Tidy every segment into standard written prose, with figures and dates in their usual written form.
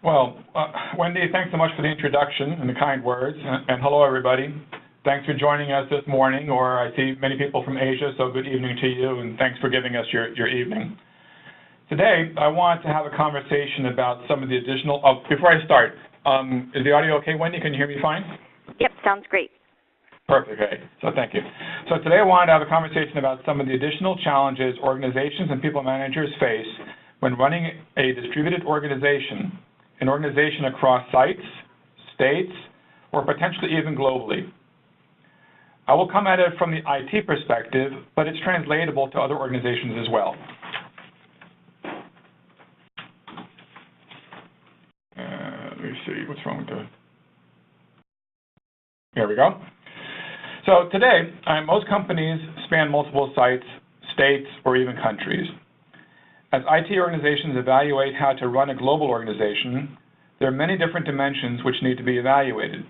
Well, Wendy, thanks so much for the introduction and the kind words. And hello, everybody. Thanks for joining us this morning, or I see many people from Asia, so good evening to you, and thanks for giving us your evening. Today, I want to have a conversation about some of the additional, before I start, is the audio okay, Wendy? Can you hear me fine? Yep, sounds great. Perfect, okay. So thank you. So today I wanted to have a conversation about some of the additional challenges organizations and people managers face when running a distributed organization, an organization across sites, states, or potentially even globally. I will come at it from the IT perspective, but it's translatable to other organizations as well. Let me see, what's wrong with the... Here we go. So today, most companies span multiple sites, states, or even countries. As IT organizations evaluate how to run a global organization, there are many different dimensions which need to be evaluated.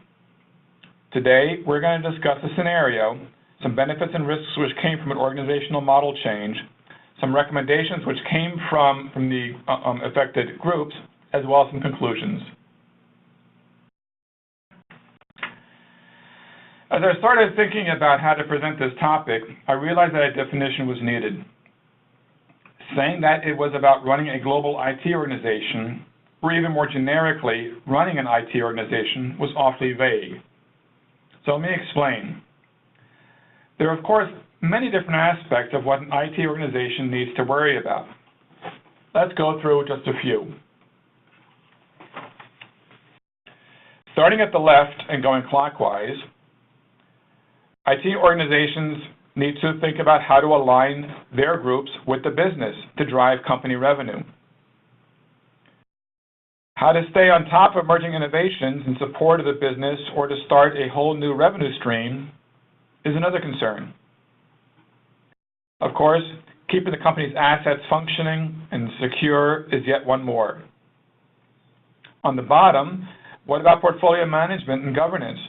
Today, we're going to discuss a scenario, some benefits and risks which came from an organizational model change, some recommendations which came from the affected groups, as well as some conclusions. As I started thinking about how to present this topic, I realized that a definition was needed. Saying that it was about running a global IT organization, or even more generically, running an IT organization, was awfully vague. So let me explain. There are, of course, many different aspects of what an IT organization needs to worry about. Let's go through just a few. Starting at the left and going clockwise, IT organizations need to think about how to align their groups with the business to drive company revenue. How to stay on top of emerging innovations in support of the business or to start a whole new revenue stream is another concern. Of course, keeping the company's assets functioning and secure is yet one more. On the bottom, what about portfolio management and governance?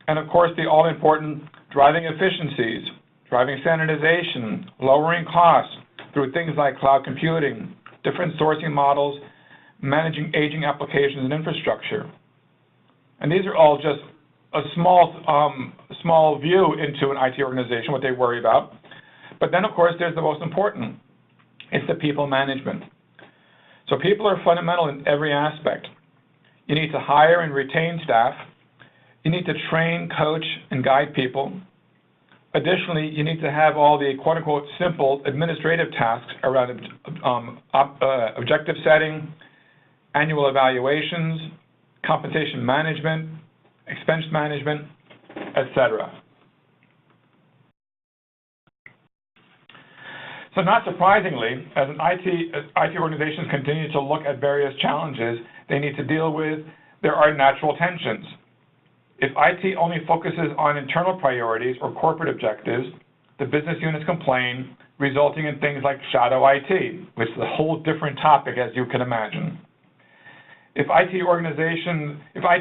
And of course, the all-important driving efficiencies, driving standardization, lowering costs through things like cloud computing, different sourcing models, managing aging applications and infrastructure. And these are all just a small view into an IT organization, what they worry about. But then, of course, there's the most important. It's the people management. So people are fundamental in every aspect. You need to hire and retain staff. You need to train, coach, and guide people. Additionally, you need to have all the quote-unquote simple administrative tasks around objective setting, annual evaluations, compensation management, expense management, etc. So not surprisingly, as IT organizations continue to look at various challenges they need to deal with, there are natural tensions. If IT only focuses on internal priorities or corporate objectives, the business units complain, resulting in things like shadow IT, which is a whole different topic, as you can imagine. If IT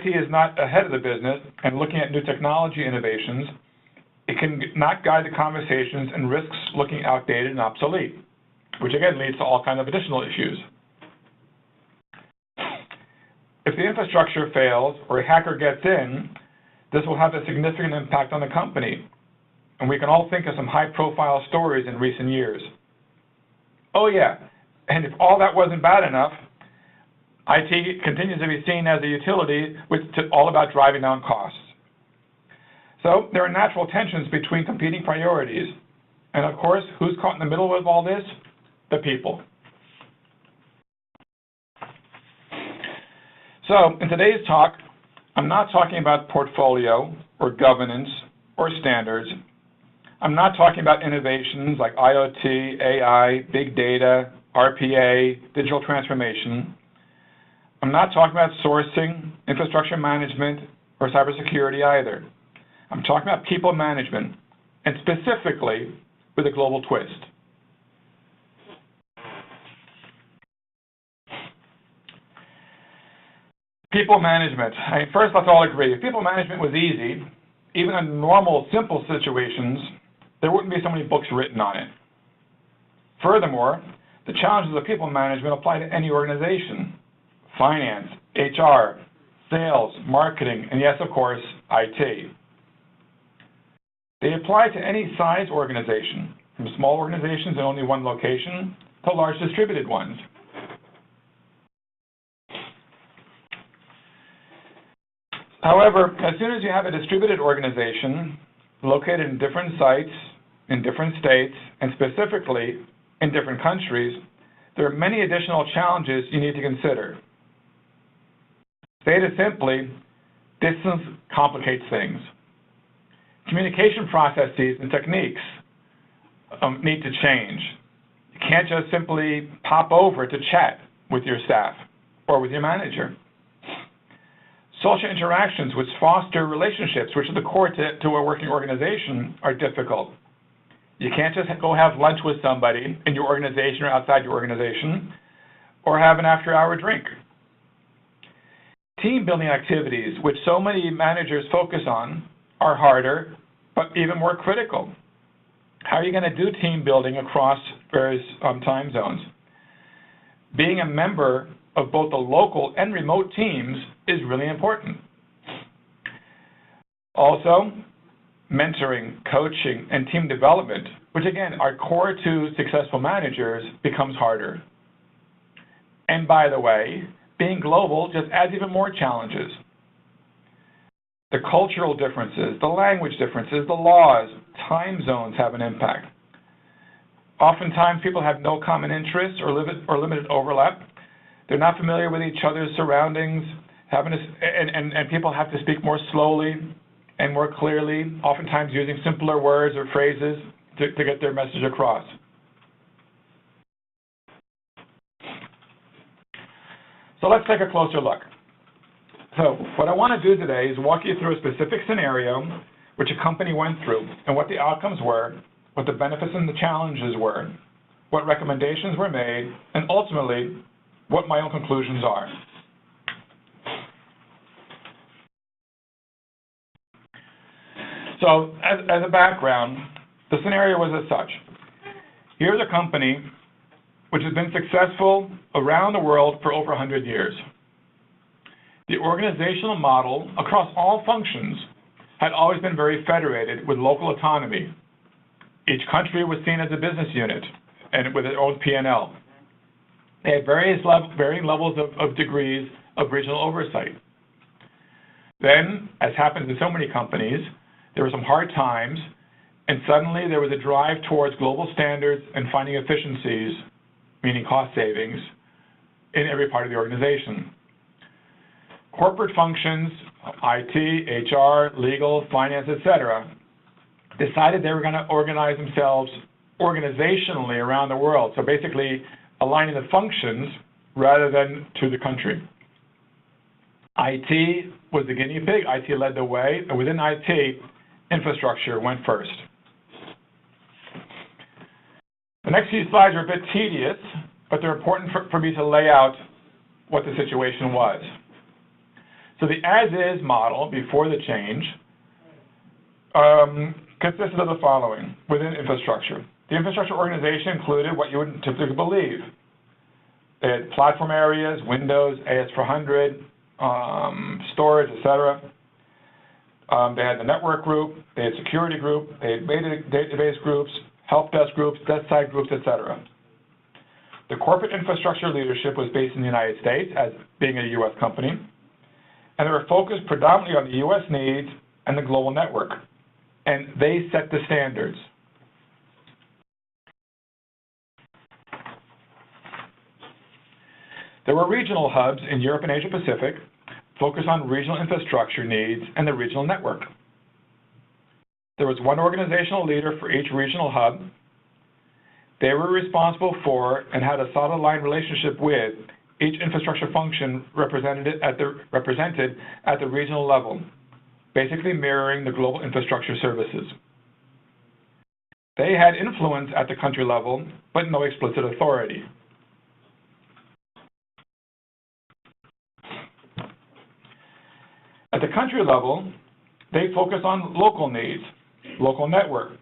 is not ahead of the business and looking at new technology innovations, it can not guide the conversations and risks looking outdated and obsolete, which again leads to all kinds of additional issues. If the infrastructure fails or a hacker gets in, this will have a significant impact on the company, and we can all think of some high-profile stories in recent years. Oh yeah, and if all that wasn't bad enough, IT continues to be seen as a utility, which is all about driving down costs. So there are natural tensions between competing priorities, and of course, who's caught in the middle of all this? The people. So in today's talk, I'm not talking about portfolio or governance or standards. I'm not talking about innovations like IoT, AI, big data, RPA, digital transformation. I'm not talking about sourcing, infrastructure management, or cybersecurity either. I'm talking about people management, and specifically with a global twist. People management. First, let's all agree. If people management was easy, even in normal, simple situations, there wouldn't be so many books written on it. Furthermore, the challenges of people management apply to any organization. finance, HR, sales, marketing, and yes, of course, IT. They apply to any size organization, from small organizations in only one location to large distributed ones. However, as soon as you have a distributed organization located in different sites, in different states, and specifically in different countries, there are many additional challenges you need to consider. Stated simply, distance complicates things. Communication processes and techniques need to change. You can't just simply pop over to chat with your staff or with your manager. Social interactions which foster relationships, which are the core to a working organization, are difficult. You can't just go have lunch with somebody in your organization or outside your organization, or have an after-hour drink. Team building activities, which so many managers focus on, are harder, but even more critical. How are you going to do team building across various time zones? Being a member of both the local and remote teams is really important. Also, mentoring, coaching, and team development, which again are core to successful managers, becomes harder. And by the way, being global just adds even more challenges. The cultural differences, the language differences, the laws, time zones have an impact. Oftentimes people have no common interests or limited overlap. They're not familiar with each other's surroundings, and people have to speak more slowly and more clearly, oftentimes using simpler words or phrases to get their message across. So let's take a closer look. So what I want to do today is walk you through a specific scenario which a company went through and what the outcomes were, what the benefits and the challenges were, what recommendations were made, and ultimately, what my own conclusions are. So as a background, the scenario was as such. Here's a company which has been successful around the world for over 100 years. The organizational model across all functions had always been very federated with local autonomy. Each country was seen as a business unit and with its own P&L. They had varying levels of degrees of regional oversight. Then, as happens in so many companies, there were some hard times, and suddenly there was a drive towards global standards and finding efficiencies, meaning cost savings, in every part of the organization. Corporate functions, IT, HR, legal, finance, etc., decided they were going to organize themselves organizationally around the world, so basically aligning the functions rather than to the country. IT was the guinea pig. IT led the way, and within IT, infrastructure went first. The next few slides are a bit tedious, but they're important for me to lay out what the situation was. So the as-is model before the change consisted of the following within infrastructure. The infrastructure organization included what you would typically believe. They had platform areas, Windows, AS400, storage, etc. They had the network group, they had security group, they had database groups, help desk groups, desk side groups, etc. The corporate infrastructure leadership was based in the United States, as being a U.S. company, and they were focused predominantly on the U.S. needs and the global network, and they set the standards. There were regional hubs in Europe and Asia Pacific, focused on regional infrastructure needs and the regional network. There was one organizational leader for each regional hub. They were responsible for and had a solid line relationship with each infrastructure function represented at the regional level, basically mirroring the global infrastructure services. They had influence at the country level, but no explicit authority. At the country level, they focus on local needs, local network,